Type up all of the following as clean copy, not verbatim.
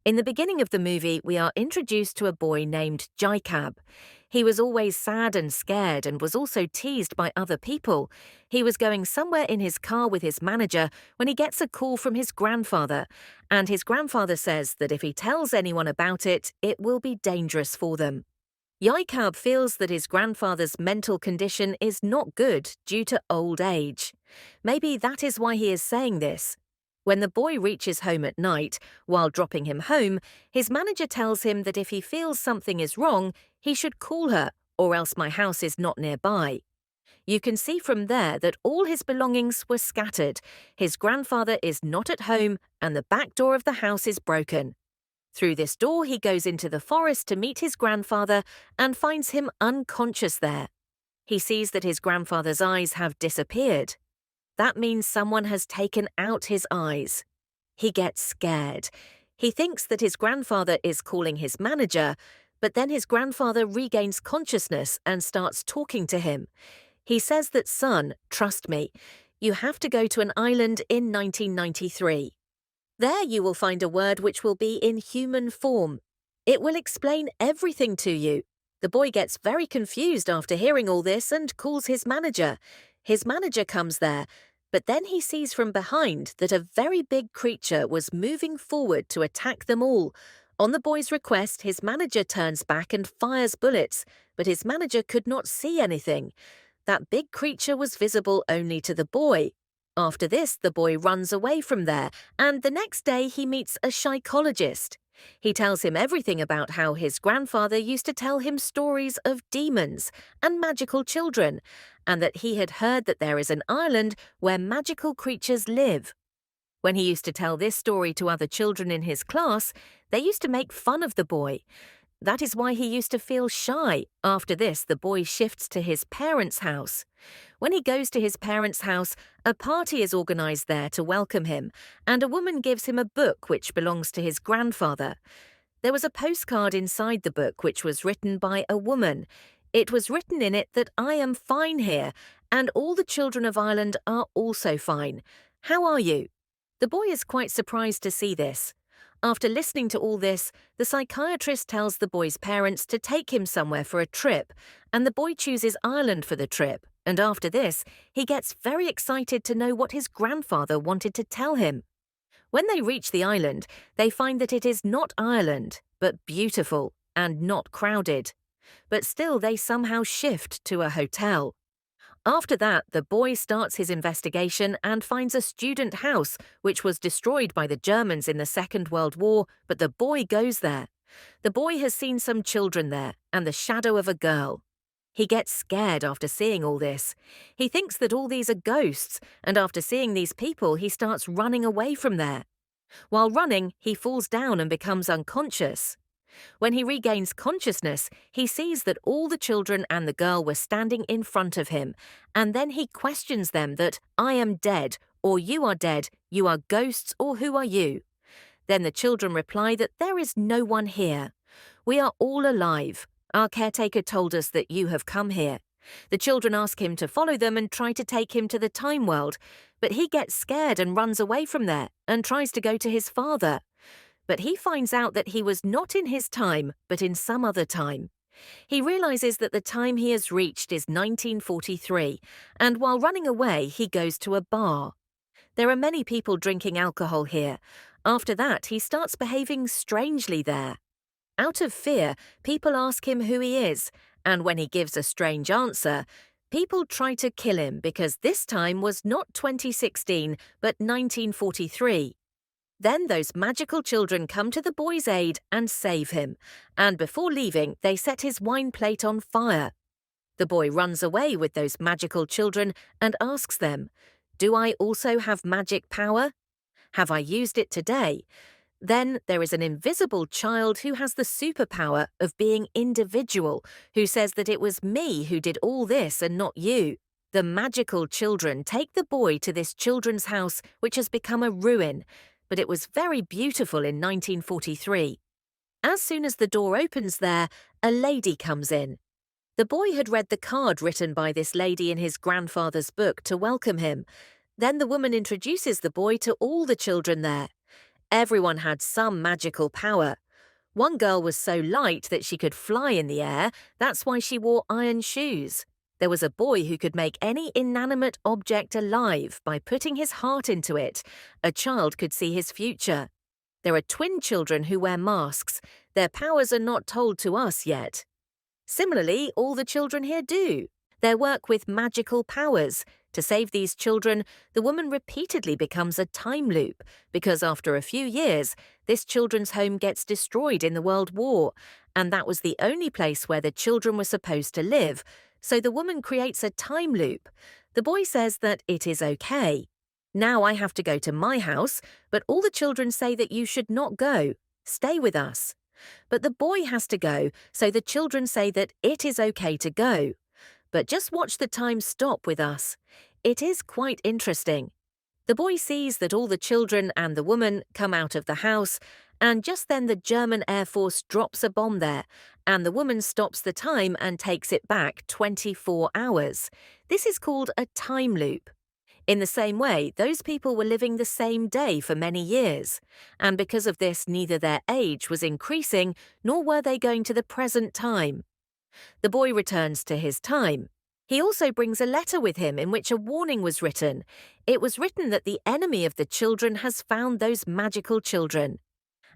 In the beginning of the movie, we are introduced to a boy named Jacob. He was always sad and scared and was also teased by other people. He was going somewhere in his car with his manager when he gets a call from his grandfather, and his grandfather says that if he tells anyone about it, it will be dangerous for them. Jacob feels that his grandfather's mental condition is not good due to old age. Maybe that is why he is saying this. When the boy reaches home at night, while dropping him home, his manager tells him that if he feels something is wrong, he should call her, or else my house is not nearby. You can see from there that all his belongings were scattered. His grandfather is not at home, and the back door of the house is broken. Through this door, he goes into the forest to meet his grandfather and finds him unconscious there. He sees that his grandfather's eyes have disappeared. That means someone has taken out his eyes. He gets scared. He thinks that his grandfather is calling his manager, but then his grandfather regains consciousness and starts talking to him. He says that, "Son, trust me. You have to go to an island in 1993. There you will find a word which will be in human form. It will explain everything to you." The boy gets very confused after hearing all this and calls his manager. His manager comes there, but then he sees from behind that a very big creature was moving forward to attack them all. On the boy's request, his manager turns back and fires bullets, but his manager could not see anything. That big creature was visible only to the boy. After this, the boy runs away from there, and the next day he meets a psychologist. He tells him everything about how his grandfather used to tell him stories of demons and magical children, and that he had heard that there is an island where magical creatures live. When he used to tell this story to other children in his class, they used to make fun of the boy. That is why he used to feel shy. After this, the boy shifts to his parents' house. When he goes to his parents' house, a party is organized there to welcome him, and a woman gives him a book which belongs to his grandfather. There was a postcard inside the book which was written by a woman. It was written in it that I am fine here, and all the children of Ireland are also fine. How are you? The boy is quite surprised to see this. After listening to all this, the psychiatrist tells the boy's parents to take him somewhere for a trip, and the boy chooses Ireland for the trip, and after this, he gets very excited to know what his grandfather wanted to tell him. When they reach the island, they find that it is not Ireland, but beautiful and not crowded. But still, they somehow shift to a hotel. After that, the boy starts his investigation and finds a student house which was destroyed by the Germans in the Second World War, but the boy goes there. The boy has seen some children there and the shadow of a girl. He gets scared after seeing all this. He thinks that all these are ghosts, and after seeing these people, he starts running away from there. While running, he falls down and becomes unconscious. When he regains consciousness, he sees that all the children and the girl were standing in front of him, and then he questions them that I am dead, or you are dead, you are ghosts, or who are you? Then the children reply that there is no one here. We are all alive. Our caretaker told us that you have come here. The children ask him to follow them and try to take him to the time world, but he gets scared and runs away from there and tries to go to his father. But he finds out that he was not in his time, but in some other time. He realizes that the time he has reached is 1943, and while running away, he goes to a bar. There are many people drinking alcohol here. After that, he starts behaving strangely there. Out of fear, people ask him who he is, and when he gives a strange answer, people try to kill him because this time was not 2016, but 1943. Then those magical children come to the boy's aid and save him, and before leaving, they set his wine plate on fire. The boy runs away with those magical children and asks them, "Do I also have magic power? Have I used it today?" Then there is an invisible child who has the superpower of being individual, who says that it was me who did all this and not you. The magical children take the boy to this children's house, which has become a ruin, but it was very beautiful in 1943. As soon as the door opens there, a lady comes in. The boy had read the card written by this lady in his grandfather's book to welcome him. Then the woman introduces the boy to all the children there. Everyone had some magical power. One girl was so light that she could fly in the air, that's why she wore iron shoes. There was a boy who could make any inanimate object alive by putting his heart into it. A child could see his future. There are twin children who wear masks. Their powers are not told to us yet. Similarly, all the children here do. They work with magical powers. To save these children, the woman repeatedly becomes a time loop, because after a few years, this children's home gets destroyed in the World War, and that was the only place where the children were supposed to live, so the woman creates a time loop. The boy says that it is okay. Now I have to go to my house, but all the children say that you should not go. Stay with us. But the boy has to go, so the children say that it is okay to go. But just watch the time stop with us. It is quite interesting. The boy sees that all the children and the woman come out of the house, and just then the German Air Force drops a bomb there, and the woman stops the time and takes it back 24 hours. This is called a time loop. In the same way, those people were living the same day for many years, and because of this, neither their age was increasing nor were they going to the present time. The boy returns to his time. He also brings a letter with him in which a warning was written. It was written that the enemy of the children has found those magical children.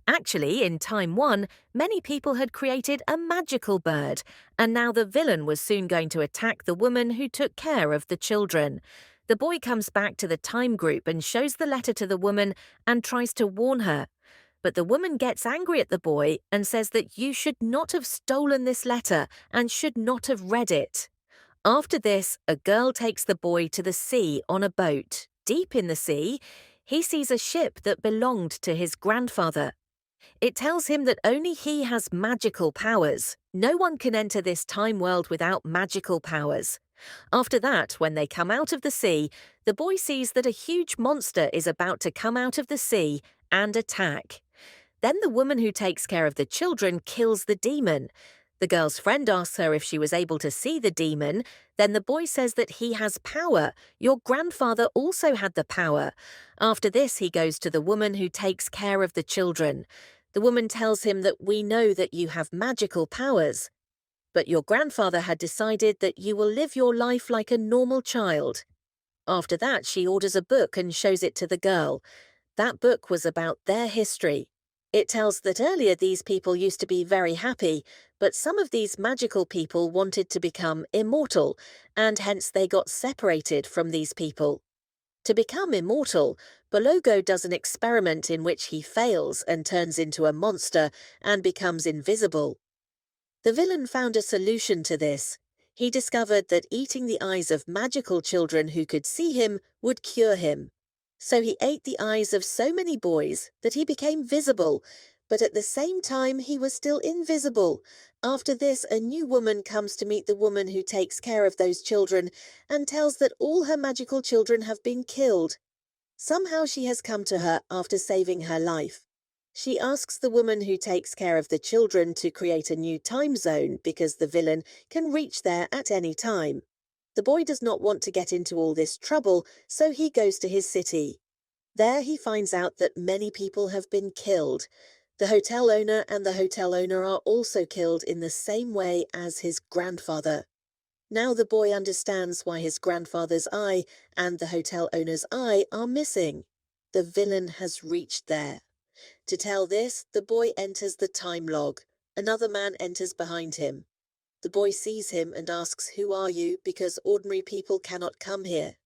Actually, in time one, many people had created a magical bird, and now the villain was soon going to attack the woman who took care of the children. The boy comes back to the time group and shows the letter to the woman and tries to warn her. But the woman gets angry at the boy and says that you should not have stolen this letter and should not have read it. After this, a girl takes the boy to the sea on a boat. Deep in the sea, he sees a ship that belonged to his grandfather. It tells him that only he has magical powers. No one can enter this time world without magical powers. After that, when they come out of the sea, the boy sees that a huge monster is about to come out of the sea and attack. Then the woman who takes care of the children kills the demon. The girl's friend asks her if she was able to see the demon. Then the boy says that he has power. Your grandfather also had the power. After this, he goes to the woman who takes care of the children. The woman tells him that we know that you have magical powers, but your grandfather had decided that you will live your life like a normal child. After that, she orders a book and shows it to the girl. That book was about their history. It tells that earlier these people used to be very happy, but some of these magical people wanted to become immortal, and hence they got separated from these people. To become immortal, Bologo does an experiment in which he fails and turns into a monster and becomes invisible. The villain found a solution to this. He discovered that eating the eyes of magical children who could see him would cure him. So he ate the eyes of so many boys that he became visible, but at the same time he was still invisible. After this, a new woman comes to meet the woman who takes care of those children and tells that all her magical children have been killed. Somehow she has come to her after saving her life. She asks the woman who takes care of the children to create a new time zone because the villain can reach there at any time. The boy does not want to get into all this trouble, so he goes to his city. There he finds out that many people have been killed. The hotel owner and the hotel owner are also killed in the same way as his grandfather. Now the boy understands why his grandfather's eye and the hotel owner's eye are missing. The villain has reached there. To tell this, the boy enters the time log. Another man enters behind him. The boy sees him and asks, "Who are you?" because ordinary people cannot come here.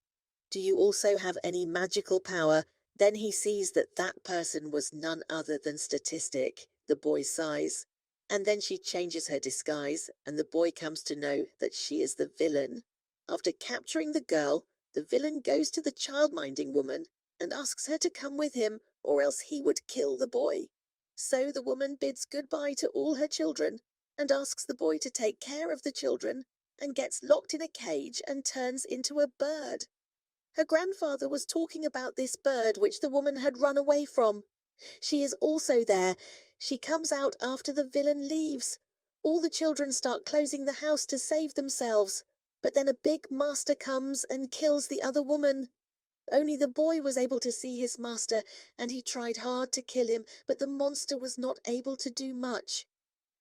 "Do you also have any magical power?" Then he sees that that person was none other than Statistic. The boy sighs. And then she changes her disguise, and the boy comes to know that she is the villain. After capturing the girl, the villain goes to the child-minding woman and asks her to come with him, or else he would kill the boy. So the woman bids goodbye to all her children and asks the boy to take care of the children and gets locked in a cage and turns into a bird. Her grandfather was talking about this bird which the woman had run away from. She is also there. She comes out after the villain leaves. All the children start closing the house to save themselves, but then a big master comes and kills the other woman. Only the boy was able to see his master, and he tried hard to kill him, but the monster was not able to do much.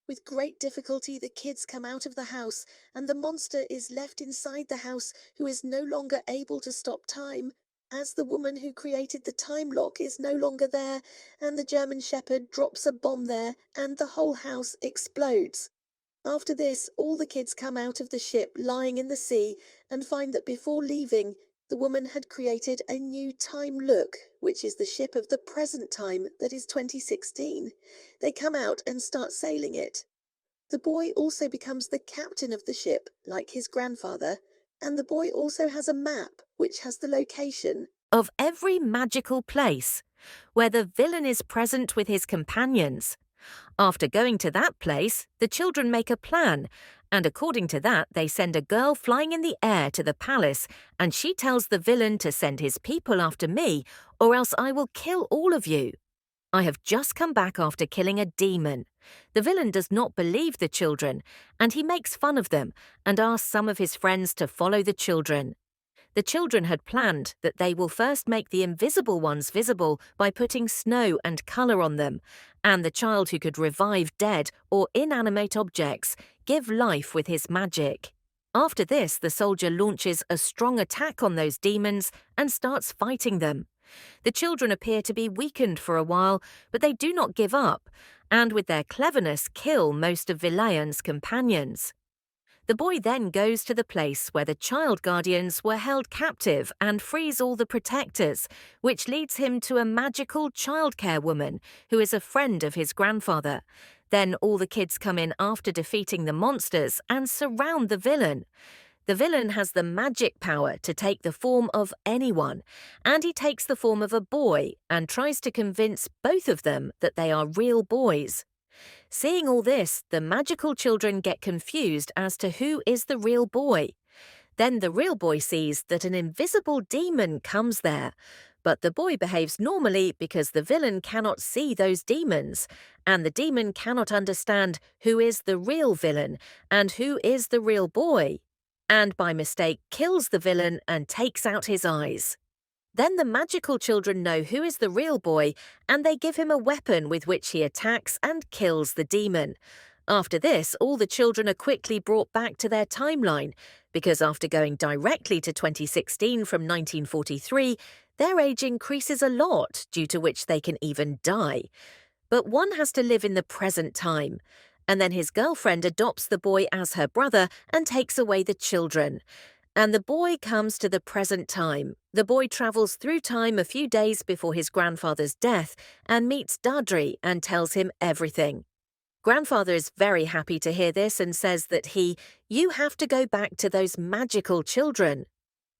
With great difficulty, the kids come out of the house, and the monster is left inside the house, who is no longer able to stop time, as the woman who created the time lock is no longer there, and the German Shepherd drops a bomb there, and the whole house explodes. After this, all the kids come out of the ship lying in the sea and find that before leaving, the woman had created a new time look, which is the ship of the present time, that is 2016. They come out and start sailing it. The boy also becomes the captain of the ship, like his grandfather, and the boy also has a map which has the location. Of every magical place where the villain is present with his companions. After going to that place, the children make a plan, and according to that, they send a girl flying in the air to the palace, and she tells the villain to send his people after me, or else I will kill all of you. I have just come back after killing a demon. The villain does not believe the children, and he makes fun of them and asks some of his friends to follow the children. The children had planned that they will first make the invisible ones visible by putting snow and colour on them, and the child who could revive dead or inanimate objects give life with his magic. After this, the soldier launches a strong attack on those demons and starts fighting them. The children appear to be weakened for a while, but they do not give up, and with their cleverness kill most of Vilayan's companions. The boy then goes to the place where the child guardians were held captive and frees all the protectors, which leads him to a magical childcare woman who is a friend of his grandfather. Then all the kids come in after defeating the monsters and surround the villain. The villain has the magic power to take the form of anyone, and he takes the form of a boy and tries to convince both of them that they are real boys. Seeing all this, the magical children get confused as to who is the real boy. Then the real boy sees that an invisible demon comes there, but the boy behaves normally because the villain cannot see those demons, and the demon cannot understand who is the real villain and who is the real boy, and by mistake kills the villain and takes out his eyes. Then the magical children know who is the real boy, and they give him a weapon with which he attacks and kills the demon. After this, all the children are quickly brought back to their timeline, because after going directly to 2016 from 1943, their age increases a lot, due to which they can even die. But one has to live in the present time. And then his girlfriend adopts the boy as her brother and takes away the children. And the boy comes to the present time. The boy travels through time a few days before his grandfather's death and meets Dadri and tells him everything. Grandfather is very happy to hear this and says that you have to go back to those magical children.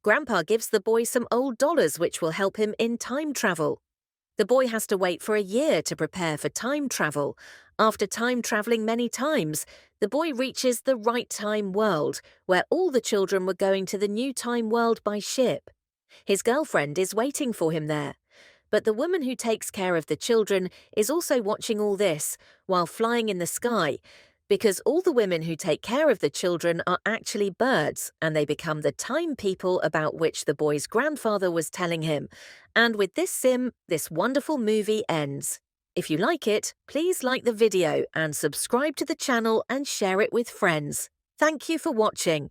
Grandpa gives the boy some old dollars which will help him in time travel. The boy has to wait for a year to prepare for time travel. After time traveling many times, the boy reaches the right time world, where all the children were going to the new time world by ship. His girlfriend is waiting for him there. But the woman who takes care of the children is also watching all this while flying in the sky, because all the women who take care of the children are actually birds, and they become the time people about which the boy's grandfather was telling him. And with this wonderful movie ends. If you like it, please like the video and subscribe to the channel and share it with friends. Thank you for watching.